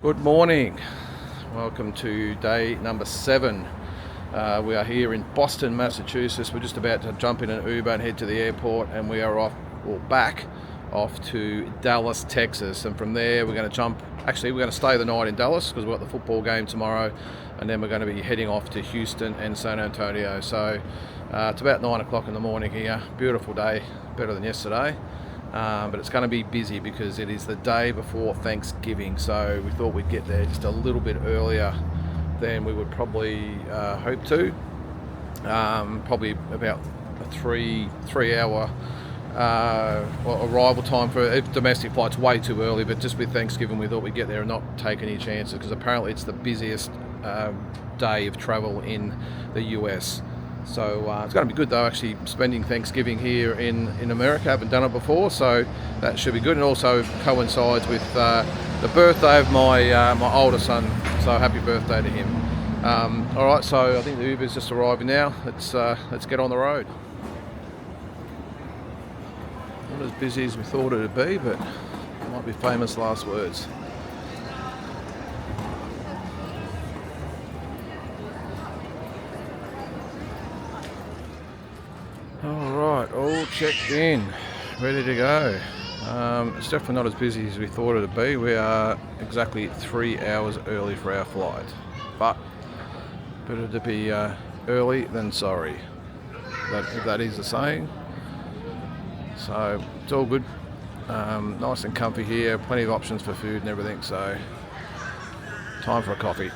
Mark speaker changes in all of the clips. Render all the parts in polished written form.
Speaker 1: Good morning. Welcome to day number 7. We are here in Boston, Massachusetts. We're just about to jump in an Uber and head to the airport, and we are back off to Dallas, Texas. And from there, we're going to stay the night in Dallas because we've got the football game tomorrow, and then we're going to be heading off to Houston and San Antonio. So it's about 9 o'clock in the morning here. Beautiful day, better than yesterday. But it's going to be busy because it is the day before Thanksgiving, so we thought we'd get there just a little bit earlier than we would probably hope to. Probably about a three-hour arrival time for domestic flights. Way too early, but just with Thanksgiving we thought we'd get there and not take any chances because apparently it's the busiest day of travel in the US. So it's going to be good though, actually spending Thanksgiving here in America. I haven't done it before, so that should be good, and also coincides with the birthday of my older son, so happy birthday to him. Alright, so I think the Uber's just arriving now. Let's get on the road. Not as busy as we thought it would be, but it might be famous last words. Alright, all checked in, ready to go. It's definitely not as busy as we thought it would be. We are exactly 3 hours early for our flight, but better to be early than sorry. That is the saying. So it's all good. Nice and comfy here, plenty of options for food and everything, so time for a coffee.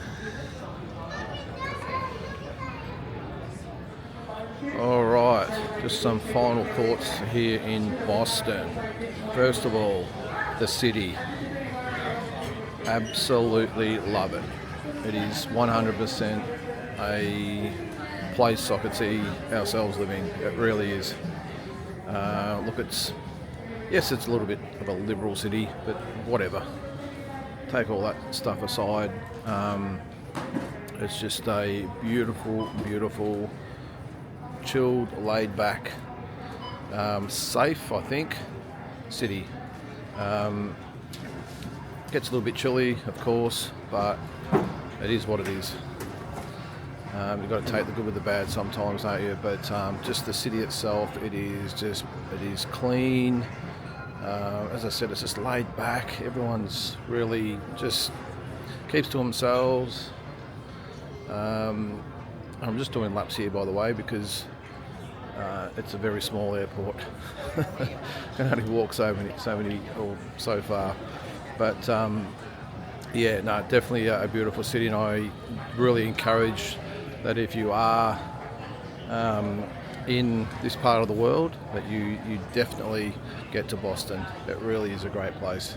Speaker 1: Alright, just some final thoughts here in Boston. First of all, the city. Absolutely love it. It is 100% a place I could see ourselves living. It really is. It's a little bit of a liberal city, but whatever. Take all that stuff aside. It's just a beautiful, beautiful, chilled, laid back, safe, I think, city. Gets a little bit chilly, of course, but it is what it is. You've got to take the good with the bad sometimes, don't you? But just the city itself, it is clean. As I said, it's just laid back. Everyone's really just keeps to themselves. I'm just doing laps here, by the way, because it's a very small airport. Can only walk so far. But definitely a beautiful city, and I really encourage that if you are in this part of the world, that you definitely get to Boston. It really is a great place.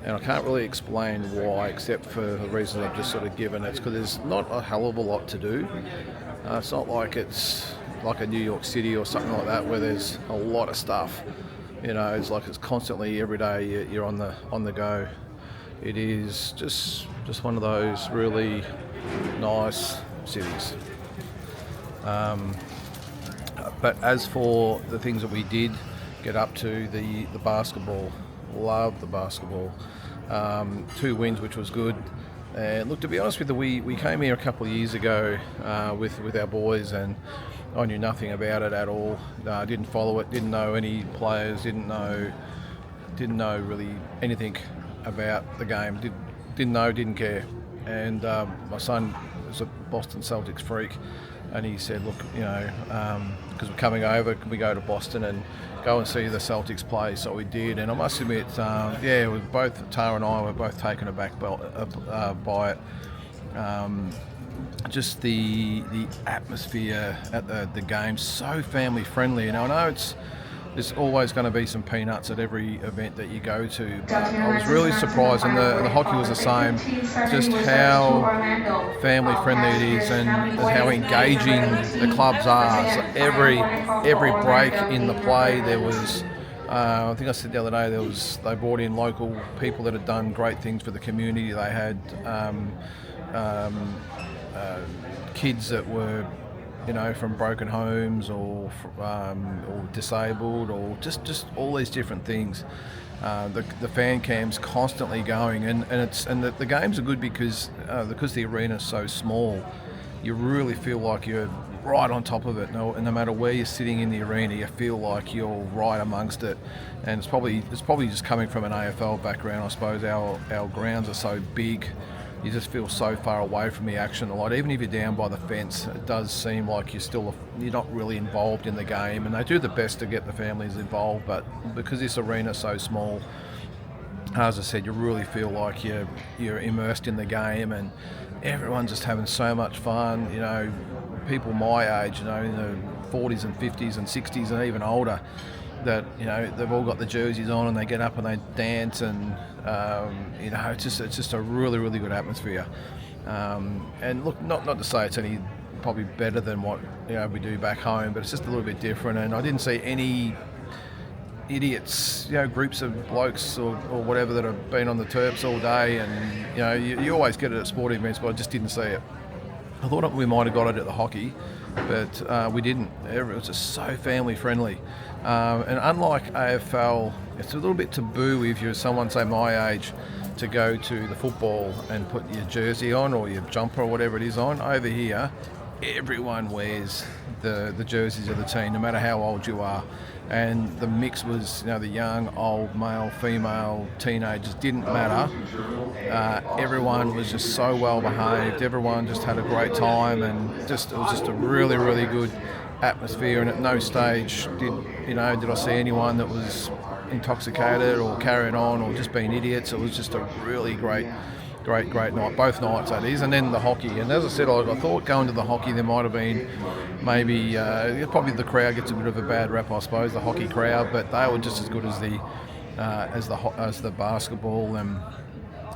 Speaker 1: And I can't really explain why, except for the reasons I've just sort of given. It's because there's not a hell of a lot to do. It's not like it's like a New York City or something like that where there's a lot of stuff. It's like it's constantly, every day you're on the go. It is just one of those really nice cities. But as for the things that we did get up to, the basketball, love the basketball. 2 wins, which was good. And look, to be honest with you, we came here a couple of years ago with our boys, and I knew nothing about it at all. Didn't follow it, didn't know any players, didn't know really anything about the game. Didn't care. And my son is a Boston Celtics freak, and he said, look, because we're coming over, can we go to Boston and go and see the Celtics play? So we did, and I must admit, Tara and I were both taken aback by it. Just the atmosphere at the game, so family friendly. And I know there's always going to be some peanuts at every event that you go to, but I was really surprised, and the hockey was the same, just how family friendly it is and how engaging the clubs are. So every break in the play there was, I think I said the other day, they brought in local people that had done great things for the community. They had kids that were from broken homes or disabled, or just all these different things. The fan cam's constantly going, and the games are good because the arena's so small. You really feel like you're right on top of it. No matter where you're sitting in the arena, you feel like you're right amongst it. And it's probably just coming from an AFL background, I suppose. Our grounds are so big, you just feel so far away from the action a lot. Even if you're down by the fence, it does seem like you're not really involved in the game. And they do the best to get the families involved, but because this arena's so small, as I said, you really feel like you're immersed in the game, and everyone's just having so much fun. People my age, in the 40s and 50s and 60s and even older, that they've all got the jerseys on and they get up and they dance, and it's just a really, really good atmosphere. And look, not to say it's any probably better than what we do back home, but it's just a little bit different. And I didn't see any idiots, groups of blokes or whatever that have been on the Terps all day, and you always get it at sporting events, but I just didn't see it. I thought we might have got it at the hockey, but we didn't. It was just so family friendly, and unlike AFL, it's a little bit taboo if you're someone, say my age, to go to the football and put your jersey on or your jumper or whatever it is on. Over here, everyone wears the jerseys of the team, no matter how old you are. And the mix was, the young, old, male, female, teenagers, didn't matter. Everyone was just so well behaved. Everyone just had a great time, and it was just a really, really good atmosphere. And at no stage did I see anyone that was intoxicated or carrying on or just being idiots. It was just a really great night, both nights that is. And then the hockey, and as I said, I thought going to the hockey there might have been maybe probably the crowd gets a bit of a bad rap, I suppose, the hockey crowd, but they were just as good as the basketball. And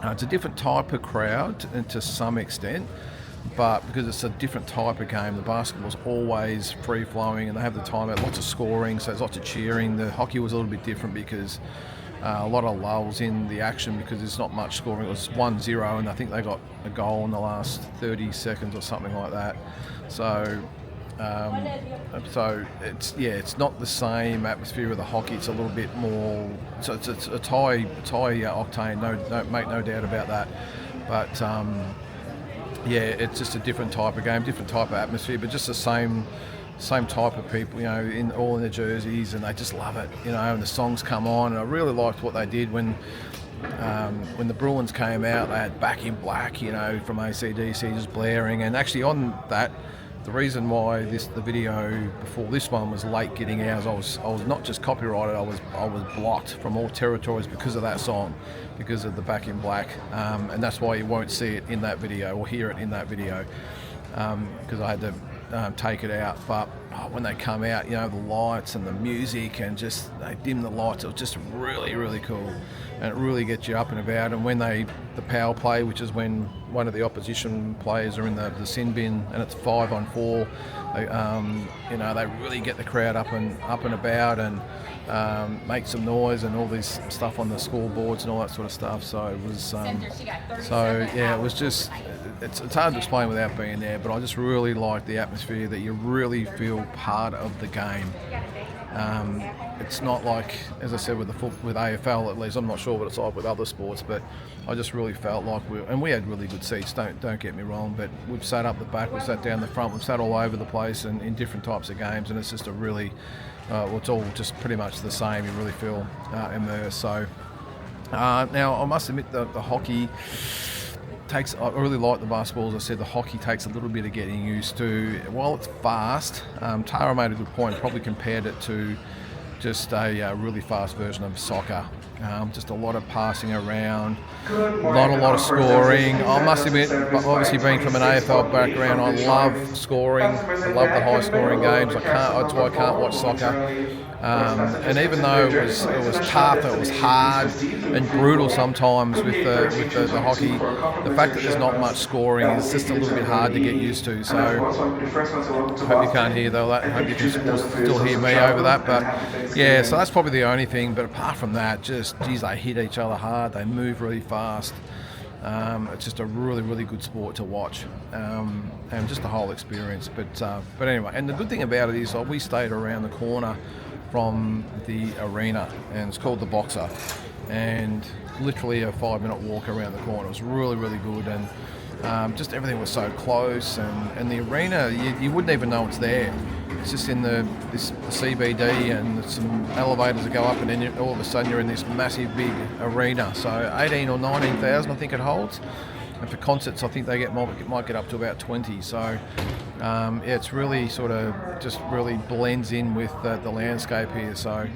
Speaker 1: it's a different type of crowd to some extent, but because it's a different type of game, the basketball's always free flowing and they have the time, lots of scoring, so there's lots of cheering. The hockey was a little bit different because a lot of lulls in the action because there's not much scoring. It was 1-0 and I think they got a goal in the last 30 seconds or something like that. So it's not the same atmosphere of the hockey. It's a little bit more. So it's a high octane. No, make no doubt about that. But it's just a different type of game, different type of atmosphere, but just the same type of people, in the jerseys, and they just love it, and the songs come on. And I really liked what they did when the Bruins came out. They had Back in Black, from AC/DC just blaring. And actually on that, the reason why the video before this one was late getting out, I was not just copyrighted, I was blocked from all territories because of that song, because of the Back in Black, and that's why you won't see it in that video or hear it in that video, because I had to take it out. But when they come out, the lights and the music, and just they dim the lights, it was just really, really cool, and it really gets you up and about. And when the power play, which is when one of the opposition players are in the sin bin and it's 5-on-4, they really get the crowd up and about, and make some noise and all this stuff on the scoreboards and all that sort of stuff. So it was it was just, it's hard to explain without being there, but I just really like the atmosphere that you really feel part of the game. It's not like, as I said, with AFL at least, I'm not sure what it's like with other sports, but I just really felt like we had really good seats, don't get me wrong, but we've sat up the back, we've sat down the front, we've sat all over the place and in different types of games, and it's just a really, it's all just pretty much the same. You really feel immersed. So now I must admit the hockey I really like the basketball. As I said, the hockey takes a little bit of getting used to. While it's fast, Tara made a good point, probably compared it to just a really fast version of soccer. Just a lot of passing around, not a lot of scoring. I must admit, obviously being from an AFL background, I love scoring. I love the high scoring games. That's why I can't watch soccer. And even though it was tough, it was hard and brutal sometimes with the hockey, the fact that there's not much scoring is just a little bit hard to get used to. So I hope you can't hear that. I hope you can still hear me over that. But yeah, so that's probably the only thing. But apart from that, they hit each other hard. They move really fast. It's just a really, really good sport to watch, and just the whole experience. But anyway, and the good thing about it is we stayed around the corner from the arena, and it's called the Boxer. and literally a 5-minute walk around the corner. It was really, really good, and just everything was so close, and the arena, you wouldn't even know it's there. It's just in the CBD, and some elevators that go up, and then all of a sudden you're in this massive big arena. So 18 or 19,000 I think it holds. And for concerts, I think they might get up to about 20. So yeah, it's really sort of just really blends in with the landscape here. So,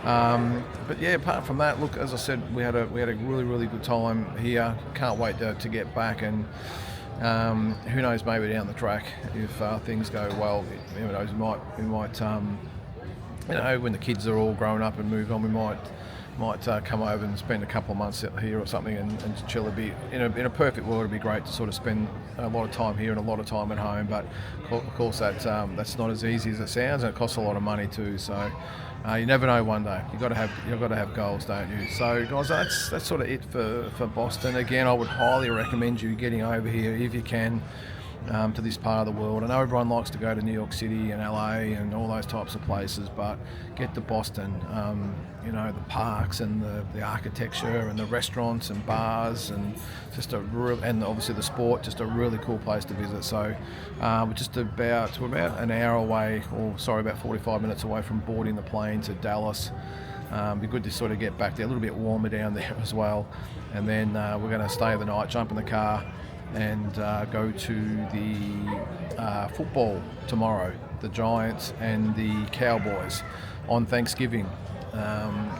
Speaker 1: but yeah, apart from that, look, as I said, we had a really, really good time here. Can't wait to get back, and who knows, maybe down the track, if things go well, who knows, we might you know, when the kids are all grown up and moved on, we might come over and spend a couple of months here or something, and chill a bit. In a perfect world, it'd be great to sort of spend a lot of time here and a lot of time at home, but of course that's not as easy as it sounds, and it costs a lot of money too. So you never know. One day you've got to have goals, don't you? So guys, that's sort of it for Boston. Again, I would highly recommend you getting over here if you can. To this part of the world. I know everyone likes to go to New York City and LA and all those types of places, but get to Boston. You know, the parks and the architecture and the restaurants and bars, and just and obviously the sport, just a really cool place to visit. So we're just about an hour away, about 45 minutes away from boarding the plane to Dallas. Be good to sort of get back there, a little bit warmer down there as well, and then we're going to stay the night, jump in the car, and go to the football tomorrow, the Giants and the Cowboys on Thanksgiving,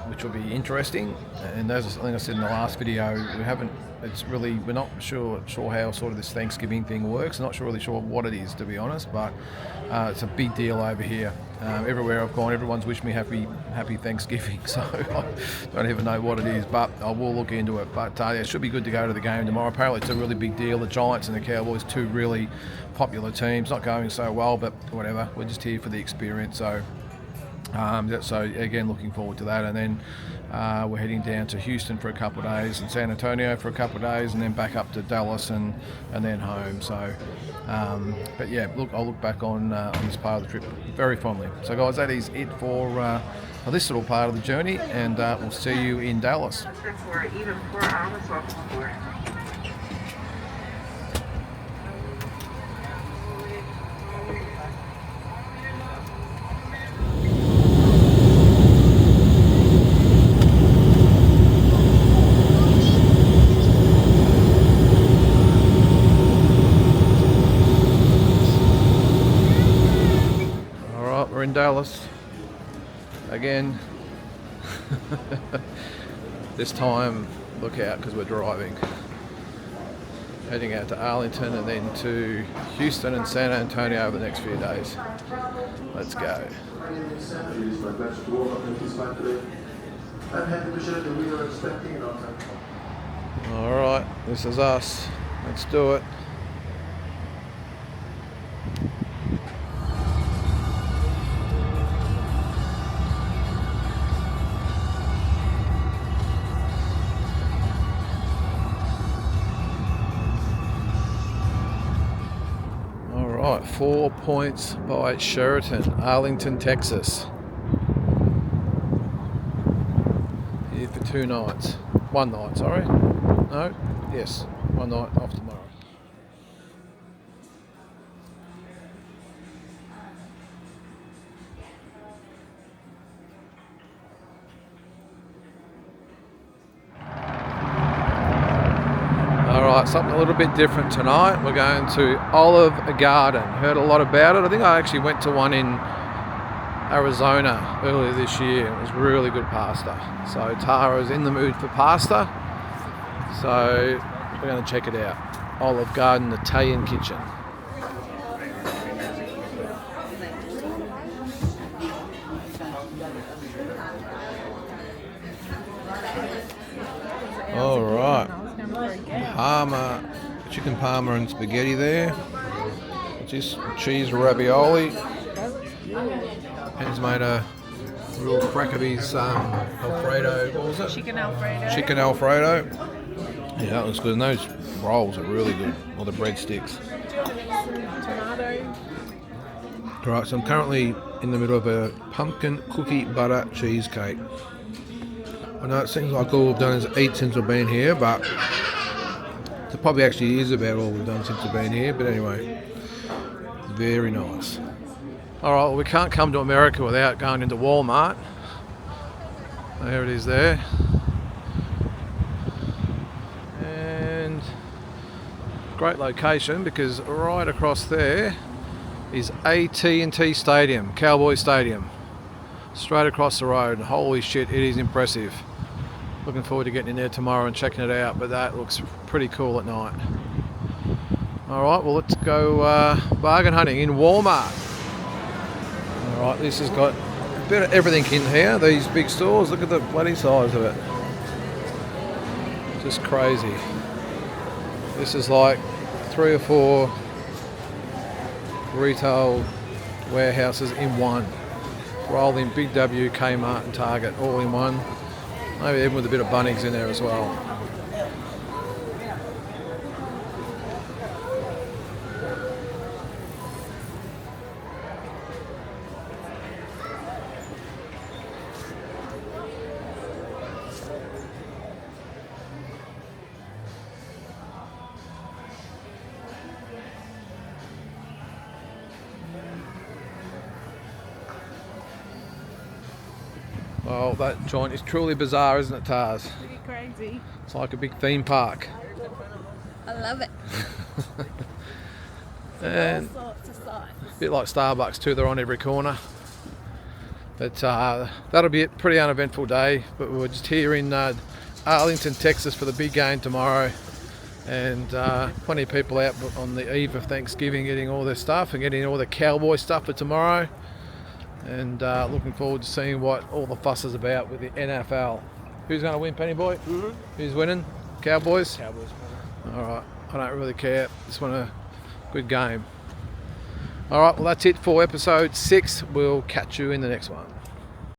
Speaker 1: which will be interesting. And as I think I said in the last video, we're not sure how sort of this Thanksgiving thing works. Not really sure what it is, to be honest, but it's a big deal over here. Everywhere I've gone, everyone's wished me happy Thanksgiving, so I don't even know what it is, but I will look into it. But yeah, it should be good to go to the game tomorrow. Apparently it's a really big deal. The Giants and the Cowboys, two really popular teams, not going so well, but whatever, we're just here for the experience. So so again, looking forward to that, and then we're heading down to Houston for a couple of days, and San Antonio for a couple of days, and then back up to Dallas and then home. So but yeah, I'll look back on this part of the trip very fondly. So guys, that is it for this little part of the journey, and we'll see you in Dallas. We're in Dallas again. This time, look out, because we're driving. Heading out to Arlington and then to Houston and San Antonio over the next few days. Let's go. Alright, this is us. Let's do it. Right, 4 points by Sheraton, Arlington, Texas. Here for 2 nights. 1 night, sorry. No? Yes, 1 night off tomorrow. Alright, something a little bit different tonight. We're going to Olive Garden. Heard a lot about it. I think I actually went to one in Arizona earlier this year. It was really good pasta. So Tara's in the mood for pasta. So we're going to check it out. Olive Garden Italian Kitchen. Alright. Chicken parma and spaghetti there. Just cheese ravioli. Pen's made a real crack of his Alfredo. What was it?
Speaker 2: Chicken Alfredo.
Speaker 1: Chicken Alfredo. Yeah, that looks good. And those rolls are really good. Or the breadsticks.
Speaker 2: Tomato.
Speaker 1: Alright, so I'm currently in the middle of a pumpkin cookie butter cheesecake.
Speaker 3: I know it seems like all we've done is eat since we've been here, but it probably actually is about all we've done since we've been here. But anyway, very nice.
Speaker 1: All right, well, we can't come to America without going into Walmart. There it is there. And great location because right across there is AT&T Stadium, Cowboy Stadium. Straight across the road. Holy shit, it is impressive. Looking forward to getting in there tomorrow and checking it out, but that looks pretty cool at night. Alright, well let's go bargain hunting in Walmart. Alright, this has got a bit of everything in here, these big stores. Look at the bloody size of it. Just crazy. This is like 3 or 4 retail warehouses in one. Rolled in Big W, Kmart and Target all in one. Maybe even with a bit of Bunnings in there as well. Well, that joint is truly bizarre, isn't it, Tars?
Speaker 2: Pretty crazy.
Speaker 1: It's like a big theme park.
Speaker 2: I love it.
Speaker 1: And
Speaker 2: All sorts of sights.
Speaker 1: a bit like Starbucks too, they're on every corner. But that'll be a pretty uneventful day. But we're just here in Arlington, Texas for the big game tomorrow. And plenty of people out on the eve of Thanksgiving getting all their stuff and getting all the cowboy stuff for tomorrow. And looking forward to seeing what all the fuss is about with the NFL. Who's going to win, Penny Boy? Mm-hmm. Who's winning? Cowboys?
Speaker 4: Cowboys.
Speaker 1: All right, I don't really care. Just want a good game. All right, well that's it for episode 6. We'll catch you in the next one.